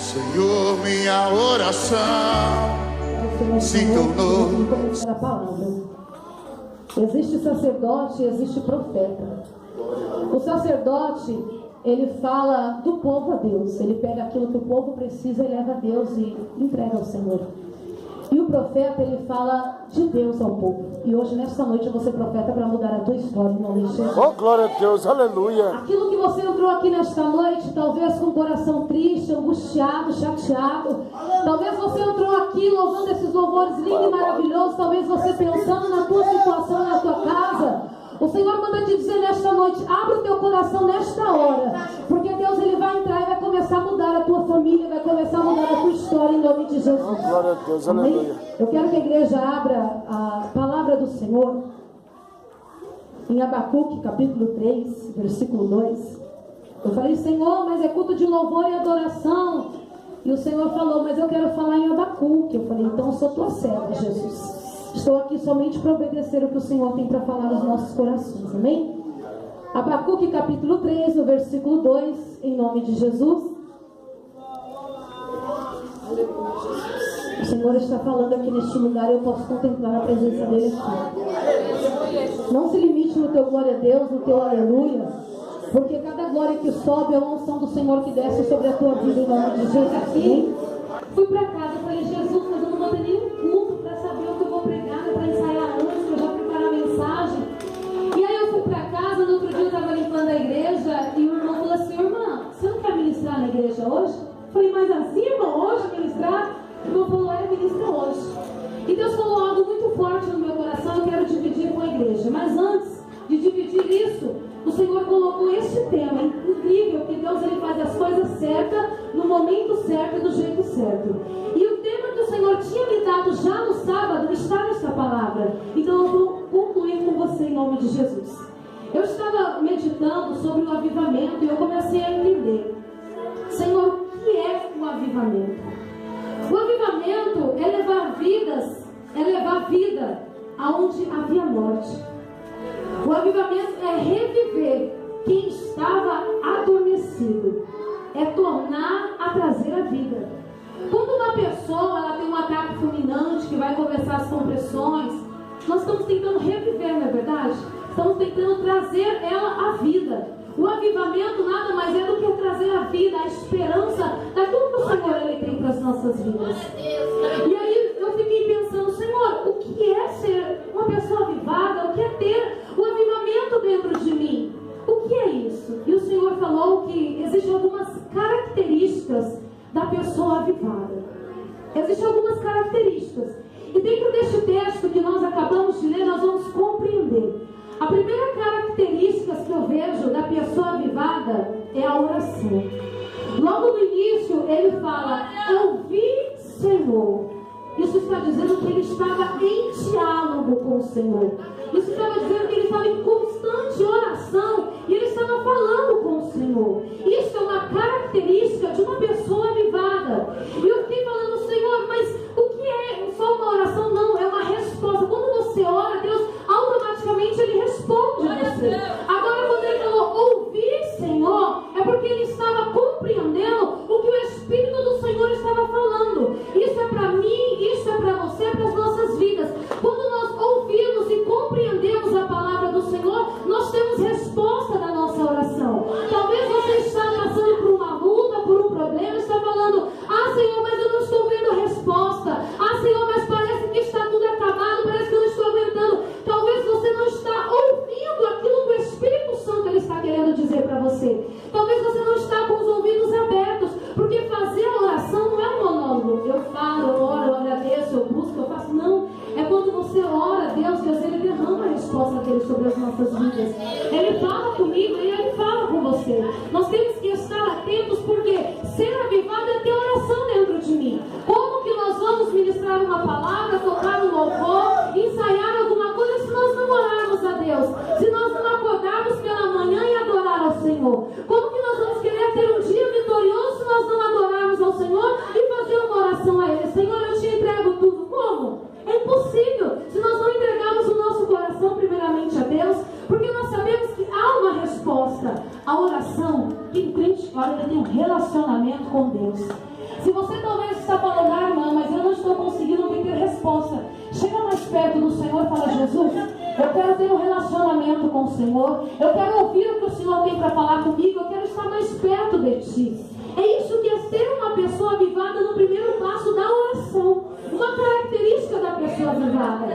Senhor, minha oração se tornou. A palavra. Existe sacerdote, existe profeta. O sacerdote, ele fala do povo a Deus. Ele pega aquilo que o povo precisa e leva a Deus e entrega ao Senhor. E o profeta, ele fala de Deus ao povo. E hoje, nesta noite, eu vou ser profeta para mudar a tua história, em nome de Jesus. Oh, glória a Deus, aleluia. Aquilo que você entrou aqui nesta noite, talvez com o coração triste, angustiado, chateado. Talvez você entrou aqui louvando esses louvores lindos e maravilhosos. Talvez você pensando na tua situação, na tua casa. O Senhor manda te dizer nesta noite, abre o teu coração nesta hora, porque Deus, ele vai entrar e vai começar a mudar a tua família, vai começar a mudar a tua história em nome de Jesus. Oh, glória a Deus, aleluia. Eu quero que a igreja abra a palavra do Senhor em Abacuque, capítulo 3, versículo 2. Eu falei, Senhor, mas é culto de louvor e adoração. E o Senhor falou, mas eu quero falar em Abacuque. Eu falei, então eu sou tua serva, Jesus. Estou aqui somente para obedecer o que o Senhor tem para falar nos nossos corações, amém? Abacuque capítulo 3, no versículo 2, em nome de Jesus. O Senhor está falando aqui neste lugar e eu posso contemplar a presença dele aqui. Não se limite no teu glória a Deus, no teu aleluia, porque cada glória que sobe é uma unção do Senhor que desce sobre a tua vida em nome de Jesus. Aqui, fui para casa e falei, Jesus, mas eu não vou ter nenhum culto para saber o que eu vou pregar, para ensaiar antes, para já preparar a mensagem. E aí eu fui para casa, no outro dia eu estava limpando a igreja e o irmão falou assim, irmã, você não quer ministrar na igreja hoje? Eu falei, mas assim, irmão, hoje ministrar? O irmão falou, ministra hoje. E Deus falou algo muito forte no meu coração, eu quero dividir com a igreja. Mas antes de dividir isso, o Senhor colocou este tema incrível, que Deus, ele faz as coisas certas, no momento certo e do jeito certo. E o tema que o Senhor tinha me dado já no sábado está nessa palavra. Então eu vou concluir com você em nome de Jesus. Eu estava meditando sobre o avivamento e eu comecei a entender, Senhor, o que é o avivamento? O avivamento é levar vida aonde havia morte. O avivamento é reviver quem estava adormecido. É tornar a trazer a vida. Quando uma pessoa ela tem um ataque fulminante que vai começar as compressões, nós estamos tentando reviver, não é verdade? Estamos tentando trazer ela à vida. O avivamento nada mais é do que trazer a vida, a esperança daquilo que o Senhor ele tem para as nossas vidas. E aí eu fiquei pensando, Senhor, o que é ser uma pessoa avivada? O que é ter o avivamento dentro de mim? O que é isso? E o Senhor falou que existem algumas características da pessoa avivada. Existem algumas características. E dentro deste texto que nós acabamos de ler, nós vamos compreender. A primeira característica que eu vejo da pessoa avivada é a oração. Logo no início ele fala, ouvi, Senhor. Isso está dizendo que ele estava em diálogo com o Senhor. Isso estava dizendo que ele estava em constante oração e ele estava falando com o Senhor. Isso é uma característica de uma pessoa avivada. E eu fiquei falando, Senhor, mas o que é só uma oração? Não, é uma resposta. Quando você ora, Deus automaticamente ele responde a você. Agora quando ele falou, ouvir, Senhor, é porque ele estava compreendendo o que o Espírito do Senhor estava falando. Isso é para mim, isso é para você, é para as nossas vidas. Quando nós ouvimos e compreendemos a palavra do Senhor, nós temos resposta na nossa oração. Talvez você está passando por uma luta, por um problema, está falando, Senhor, mas eu não estou vendo a resposta. Senhor, mas parece que está tudo acabado, parece que eu não estou aguentando. Talvez você não está ouvindo aquilo que o Espírito Santo ele está querendo dizer para você. Talvez você não está com os ouvidos abertos, porque fazer a oração não é um monólogo. Eu falo, eu oro, eu agradeço, eu busco, eu faço. Não, é quando você ora a Deus, Deus ele derrama a resposta dele sobre as nossas vidas. Ele fala comigo e ele fala com você. Nós temos que estar atentos, porque ser avivado é ter oração dentro de mim. Como que nós vamos ministrar uma palavra, tocar um louvor, ensaiar alguma coisa se nós não orarmos a Deus? Se nós não acordarmos pela manhã e adorar ao Senhor? Como que nós vamos querer ter um dia vitorioso se nós não adorarmos ao Senhor e fazer uma oração a Ele? Senhor, eu te entrego tudo. Como? É impossível se nós não entregarmos o nosso coração primeiramente a Deus, porque nós sabemos que há uma resposta. A oração, quem crente, olha palavra, ele tem um relacionamento com Deus. Se você talvez está falando, irmã, mas eu não estou conseguindo obter resposta, chega mais perto do Senhor e fala: Jesus, eu quero ter um relacionamento com o Senhor, eu quero ouvir o que o Senhor tem para falar comigo, eu quero estar mais perto de Ti. É isso que é ser uma pessoa avivada no primeiro passo da oração, uma característica da pessoa avivada.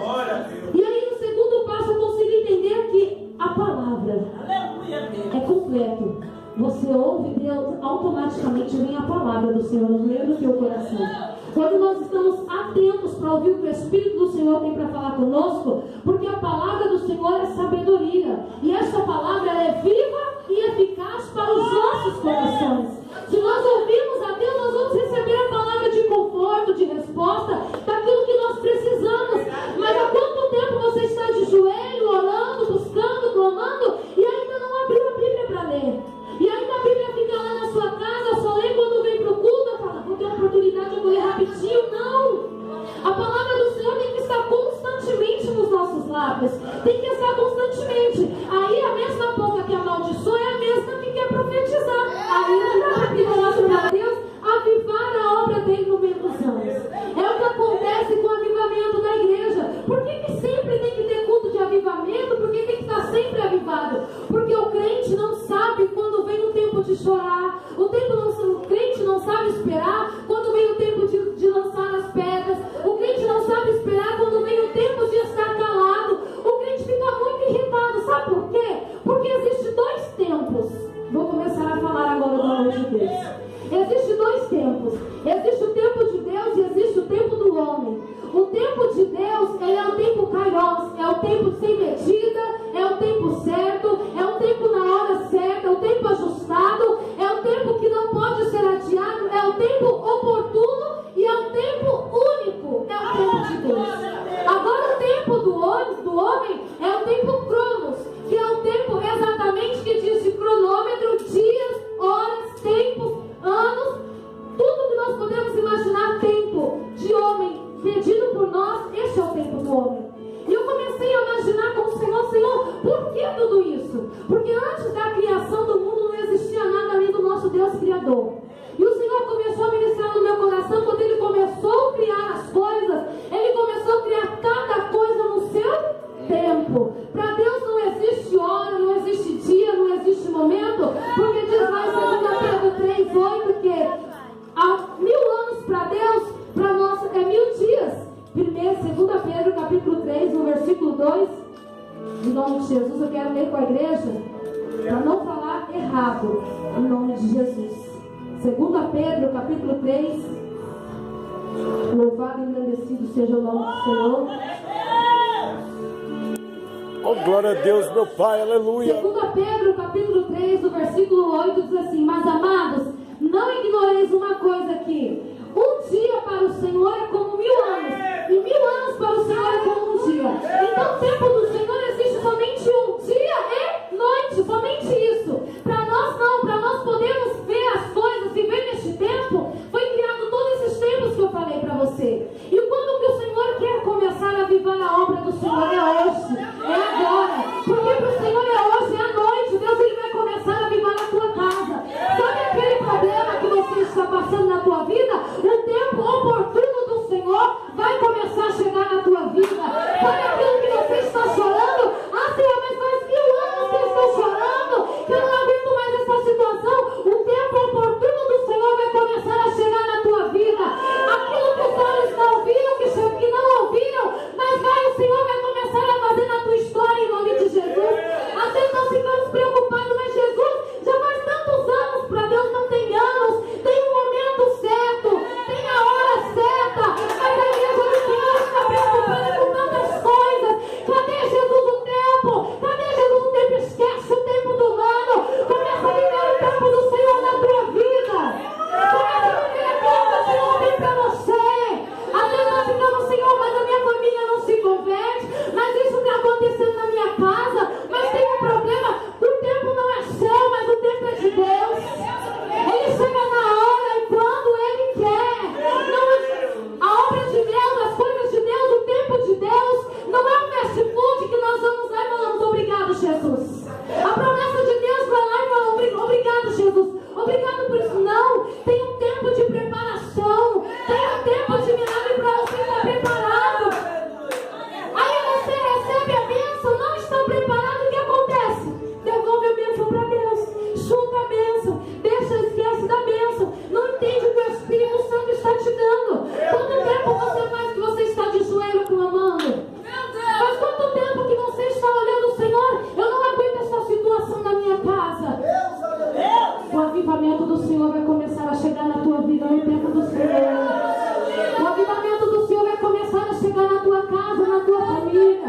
E aí no segundo passo eu consigo entender que a palavra é completo. Você ouve Deus, automaticamente vem a palavra do Senhor no meio do teu coração. Quando nós estamos atentos para ouvir o que o Espírito do Senhor tem para falar conosco, porque a palavra do Senhor é sabedoria, e essa palavra ela é viva e eficaz para os nossos corações. Se nós ouvirmos a Deus, nós vamos receber a palavra de conforto, de resposta, daquilo que nós precisamos. Mas há quanto tempo você está de joelho, orando, buscando, clamando, e ainda não abriu a Bíblia para ler? E ainda a Bíblia fica lá na sua casa, só lê quando vem para o culto, fala: vou ter oportunidade de ler rapidinho. Não! A palavra do Senhor tem que estar constantemente nos nossos lábios. Tem que estar constantemente. Aí a mesma boca que amaldiçoa é a mesma que quer profetizar. Aí nós para Deus avivar a obra dele no meio dos anos. É o que acontece com o avivamento da igreja. Por que sempre tem que ter culto de avivamento? Por que tem que estar sempre avivado? Porque o crente não sabe quando vem o tempo de chorar. O crente não sabe esperar quando vem o tempo de lançar as pedras. O crente não sabe esperar quando vem o tempo de estar calado. O crente fica muito irritado. Sabe por quê? Porque existem dois tempos. Vou começar a falar agora do amor de Deus. Existem dois tempos. Existe o tempo de Deus e existe o tempo do homem. O tempo de Deus, ele é o tempo kairos, é o tempo sem medida, é o tempo certo, é o tempo na hora certa, é o tempo ajustado, é o tempo que não pode ser adiado, é o tempo oportuno e é o tempo único, é o tempo de Deus. Agora o tempo do homem é o tempo cronos, que é o tempo exatamente que diz de cronômetro, dias, horas, tempos, anos, tudo que nós podemos imaginar, tempo de homem pedido por nós, esse é o tempo do homem. E eu comecei a imaginar com o Senhor, por que tudo isso? Porque antes da criação do mundo não existia nada além do nosso Deus Criador. E o Senhor começou a ministrar no meu coração, quando Ele começou a criar as coisas, Ele começou a criar cada coisa no seu tempo. Para Deus não existe hora, não existe dia, não existe momento, porque diz lá em 2 Pedro 3:8 que há 1000 anos para Deus, para nós é 1000 dias. 2 Pedro capítulo 3, no versículo 2, em nome de Jesus, eu quero ler com a igreja, para não falar errado, em nome de Jesus. 2 Pedro capítulo 3, louvado e engrandecido seja o nome do Senhor. Oh, glória a Deus, meu Pai, aleluia. 2 Pedro capítulo 3, no versículo 8, diz assim: mas amados, não ignoreis uma coisa aqui. Um dia para o Senhor é como 1000 anos, e 1000 anos para o Senhor é como um dia. Então o tempo do Senhor existe somente um dia e noite, somente isso. Para nós não, para nós podermos ver as coisas, viver neste tempo, foi criado todos esses tempos que eu falei para você. E quando que o Senhor quer começar a avivar a obra do Senhor? É hoje, é agora. Porque para o Senhor é hoje, é à noite. Deus ele vai começar a avivar na tua casa. Sabe aquele problema que você está passando na tua vida? O tempo oportuno do Senhor vai começar a chegar na tua vida. Sabe aquilo que você está chorando? Ah, Senhor, mas faz 1000 anos que eu estou chorando, que eu não aguento mais essa situação. O tempo oportuno do Senhor vai começar a chegar na tua vida. Aquilo que os olhos não viram, que não ouviram, mas o Senhor vai começar a fazer na tua história em nome de Jesus. Às vezes nós ficamos preocupados, mas Jesus, já faz tantos anos, para Deus não tem anos, tem um momento avivamento do Senhor vai começar a chegar na tua vida no tempo do Senhor. O avivamento do Senhor vai começar a chegar na tua casa, na tua família.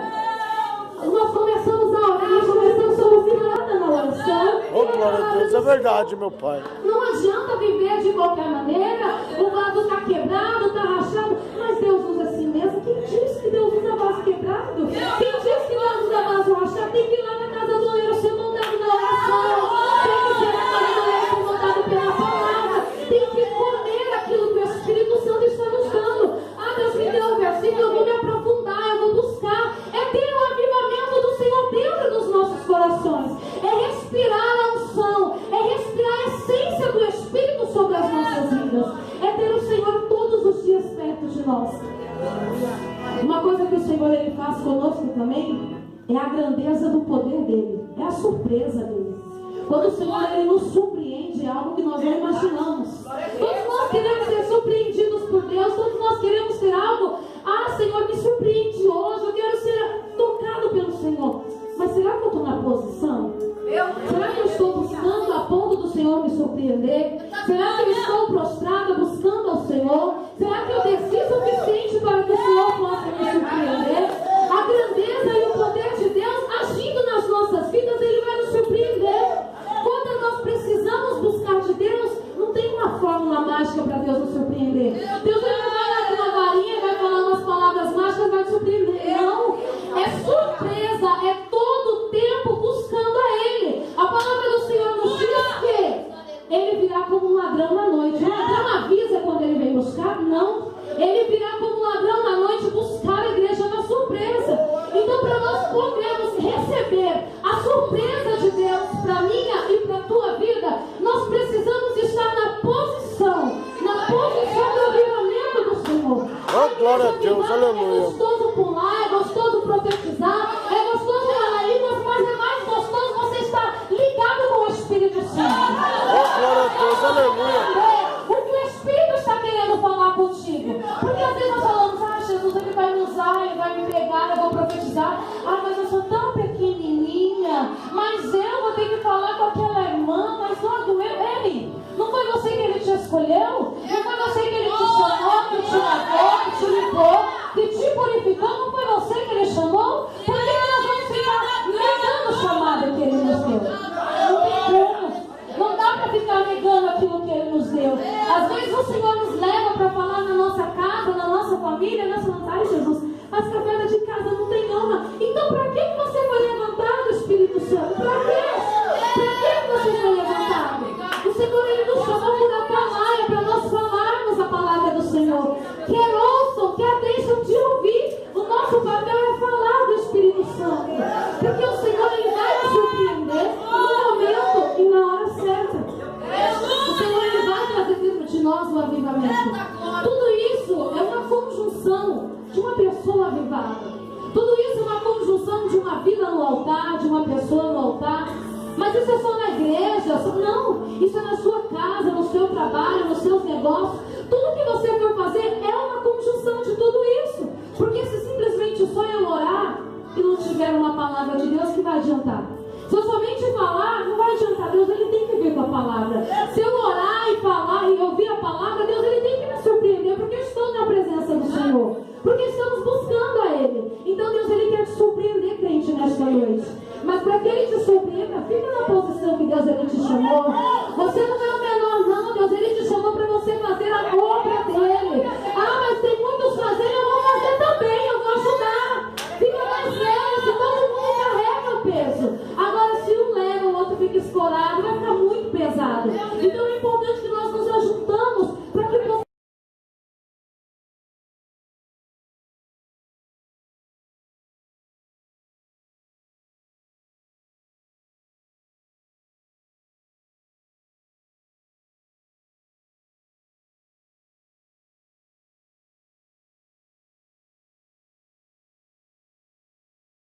Nós começamos a orar, nós começamos a ouvir nada na oração. Oh, glória a Deus, é verdade, meu Pai. Não adianta viver de qualquer maneira, o vaso está quebrado, está rachado, mas Deus usa assim mesmo. Quem disse que Deus usa vaso quebrado? Quem disse que Deus usa vaso rachado? Tem que ir lá na casa do oleiro ser moldado na oração. Tem que ser na casa do oleiro ser moldado pela palavra. Tem que comer aquilo que o Espírito Santo está nos dando. Ah, Deus me deu um versículo, eu vou me aprofundar, eu vou buscar. É ter um avivamento do Senhor dentro dos nossos corações. É respirar a unção, é respirar a essência do Espírito sobre as nossas vidas. É ter o Senhor todos os dias perto de nós. Uma coisa que o Senhor ele faz conosco também é a grandeza do poder dele, é a surpresa dele. Quando o Senhor ele nos surpreende, é algo que nós não imaginamos. Todos nós queremos ser surpreendidos por Deus, todos nós queremos ter algo. Ah, Senhor, me surpreende hoje, eu quero ser tocado pelo Senhor. Mas será que eu estou na posição? Será que eu estou buscando a ponto do Senhor me surpreender? Será que eu estou prostrada buscando ao Senhor? Será que eu desci o suficiente para que o Senhor possa me surpreender? A grandeza e o poder de Deus agindo nas nossas vidas, Ele vai nos surpreender. Quando nós precisamos buscar de Deus, não tem uma fórmula mágica para Deus nos surpreender. Deus ele não vai dar uma varinha, vai falar umas palavras mágicas e vai te surpreender. Não, é surpresa, é todo o tempo buscando a Ele. A palavra do Senhor nos diz que Ele virá como um ladrão na noite. O ladrão avisa quando Ele vem buscar? Não. Ele virá como um ladrão na noite buscar a igreja na surpresa. Então, para nós podermos receber a surpresa de Deus para a minha e para a tua vida, nós precisamos estar na posição do avivamento do Senhor. Oh, glória a Deus, aleluia. É gostoso pular, é gostoso profetizar, é gostoso falar línguas, mas é mais gostoso você estar ligado com o Espírito Santo. Oh, glória a Deus, aleluia. O que o Espírito está querendo falar contigo. Porque às vezes nós falamos, ah, Jesus ele vai me usar, ele vai me pegar, eu vou profetizar. Ah, mas eu sou tão pequenininha, mas eu vou ter que falar com aquela irmã, mas logo ei, não foi você que ele te escolheu? Não foi você que ele te chamou, que te lavou, que te limpou, que te purificou? Não foi você que ele chamou? Por que nós vamos ficar negando o chamado que ele nos deu? Não tem como. Não dá para ficar negando aquilo que Ele nos deu. Às vezes o Senhor nos leva para falar na nossa casa, na nossa família, nós falamos, ai Jesus, as cavernas de casa não tem honra. Então para que você foi levantado, Espírito Santo? Para quê? Para que você foi levantado? O Senhor Ele nos chamou por atalaia para nós falarmos a palavra do Senhor. Quer ouçam, quer deixam de ouvir. O nosso papel é falar do Espírito Santo. Porque o Senhor Ele vai nos surpreender no momento e na hora certa. O Senhor Ele vai trazer dentro de nós o avivamento. Tudo isso é uma conjunção de uma pessoa avivada. Tudo isso é uma conjunção de uma vida no altar, de uma pessoa no altar. Mas isso é só na igreja? Não, isso é na sua casa, no seu trabalho, nos seus negócios. Tudo que você for fazer é uma conjunção de tudo isso. Porque se simplesmente só eu orar e não tiver uma palavra de Deus, que vai adiantar? Se eu somente falar, não vai adiantar. Deus ele tem que ver com a palavra. Se eu orar e falar e ouvir a palavra, Deus ele tem que me surpreender, porque eu estou na presença do Senhor.